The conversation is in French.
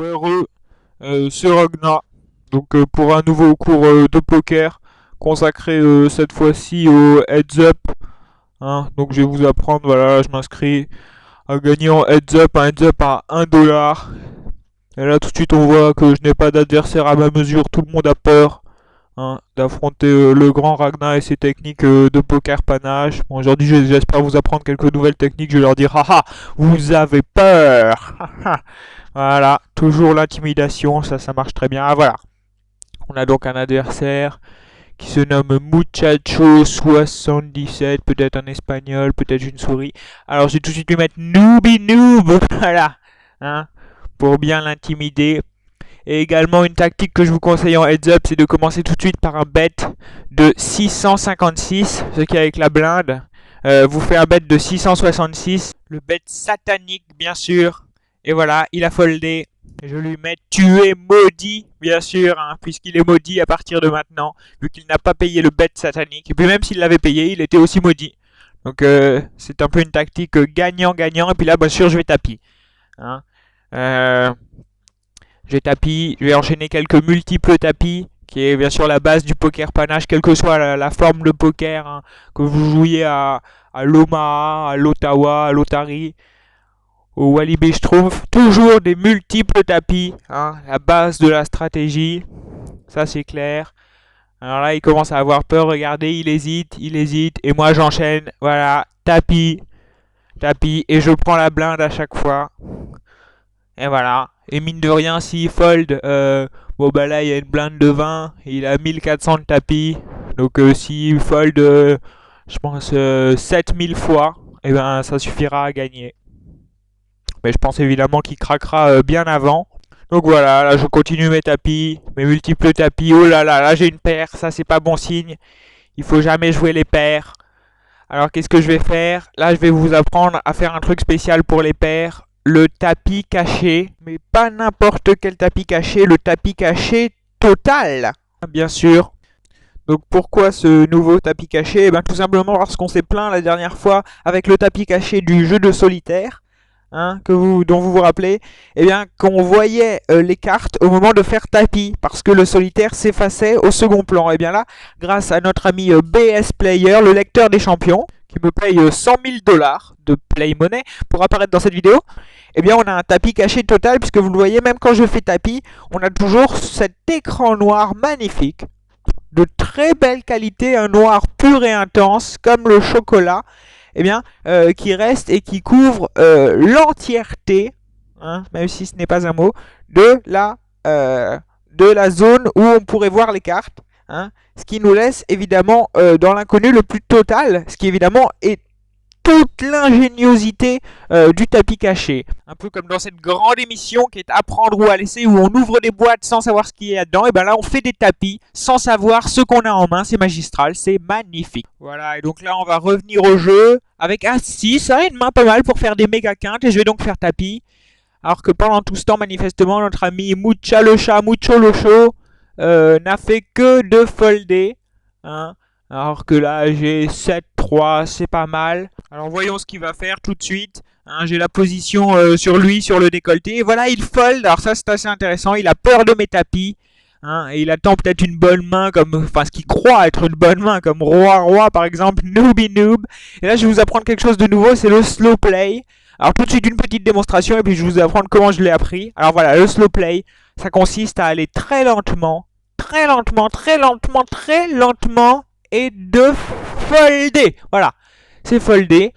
Ouais, c'est Ragnar. Donc pour un nouveau cours de poker consacré cette fois-ci au heads up. Hein. Donc je vais vous apprendre, voilà, je m'inscris à gagner en heads up, un heads up à 1 dollar. Et là tout de suite on voit que je n'ai pas d'adversaire à ma mesure, tout le monde a peur. Hein, d'affronter le grand Ragnar et ses techniques de poker panache. Bon, aujourd'hui j'espère vous apprendre quelques nouvelles techniques, je vais leur dire haha, vous avez peur. Voilà, toujours l'intimidation, ça marche très bien. Ah, voilà. On a donc un adversaire qui se nomme Muchacho77, peut-être un espagnol, peut-être une souris. Alors je vais tout de suite lui mettre Nooby Noob, voilà, hein, pour bien l'intimider. Et également une tactique que je vous conseille en heads up, c'est de commencer tout de suite par un bet de 656, ce qui avec la blinde vous fait un bet de 666, le bet satanique bien sûr. Et voilà, il a foldé. Je lui mets tu es maudit, bien sûr, hein, puisqu'il est maudit à partir de maintenant, vu qu'il n'a pas payé le bet satanique. Et puis même s'il l'avait payé, il était aussi maudit. Donc c'est un peu une tactique gagnant-gagnant. Et puis là, bien sûr, je vais tapis. Hein. Je vais tapis, je vais enchaîner quelques multiples tapis, qui est bien sûr la base du poker panache, quelle que soit la forme de poker, hein, que vous jouiez à l'Omaha, à l'Ottawa, à l'Otari, au Walibi Schtroumpf, toujours des multiples tapis, hein, la base de la stratégie, ça c'est clair. Alors là, il commence à avoir peur, regardez, il hésite, et moi j'enchaîne, voilà, tapis, et je prends la blinde à chaque fois. Et voilà. Et mine de rien, s'il fold, bon bah là il y a une blinde de 20, il a 1400 de tapis. Donc s'il fold, je pense 7000 fois, et ben ça suffira à gagner. Mais je pense évidemment qu'il craquera bien avant. Donc voilà, là je continue mes tapis, mes multiples tapis. Oh là là, là j'ai une paire, ça c'est pas bon signe. Il faut jamais jouer les paires. Alors qu'est-ce que je vais faire? Là je vais vous apprendre à faire un truc spécial pour les paires. Le tapis caché, mais pas n'importe quel tapis caché, le tapis caché total, bien sûr. Donc pourquoi ce nouveau tapis caché? Eh bien tout simplement parce qu'on s'est plaint la dernière fois avec le tapis caché du jeu de solitaire. Hein, dont vous vous rappelez, eh bien qu'on voyait les cartes au moment de faire tapis, parce que le solitaire s'effaçait au second plan. Et bien là, grâce à notre ami BS Player, le lecteur des champions, qui me paye 100 000 dollars de Play Money pour apparaître dans cette vidéo, eh bien on a un tapis caché total, puisque vous le voyez, même quand je fais tapis, on a toujours cet écran noir magnifique, de très belle qualité, un noir pur et intense, comme le chocolat, eh bien, qui reste et qui couvre l'entièreté, hein, même si ce n'est pas un mot, de la zone où on pourrait voir les cartes. Hein, ce qui nous laisse évidemment dans l'inconnu le plus total, ce qui évidemment est toute l'ingéniosité du tapis caché. Un peu comme dans cette grande émission qui est Apprendre ou à laisser, où on ouvre des boîtes sans savoir ce qu'il y a dedans, et bien là on fait des tapis sans savoir ce qu'on a en main, c'est magistral, c'est magnifique. Voilà, et donc là on va revenir au jeu avec As-6, ça une main pas mal pour faire des méga quintes, et je vais donc faire tapis. Alors que pendant tout ce temps, manifestement, notre ami Mucho le show n'a fait que de folder. Hein. Alors que là, j'ai 7-3, c'est pas mal. Alors voyons ce qu'il va faire tout de suite. Hein, j'ai la position sur lui, sur le décolleté. Et voilà, il fold. Alors ça, c'est assez intéressant. Il a peur de mes tapis. Hein, et il attend peut-être une bonne main, enfin ce qu'il croit être une bonne main, comme Roi par exemple, Nooby Noob. Et là, je vais vous apprendre quelque chose de nouveau, c'est le slow play. Alors tout de suite, une petite démonstration, et puis je vais vous apprendre comment je l'ai appris. Alors voilà, le slow play, ça consiste à aller très lentement, et de folder. Voilà, c'est folder.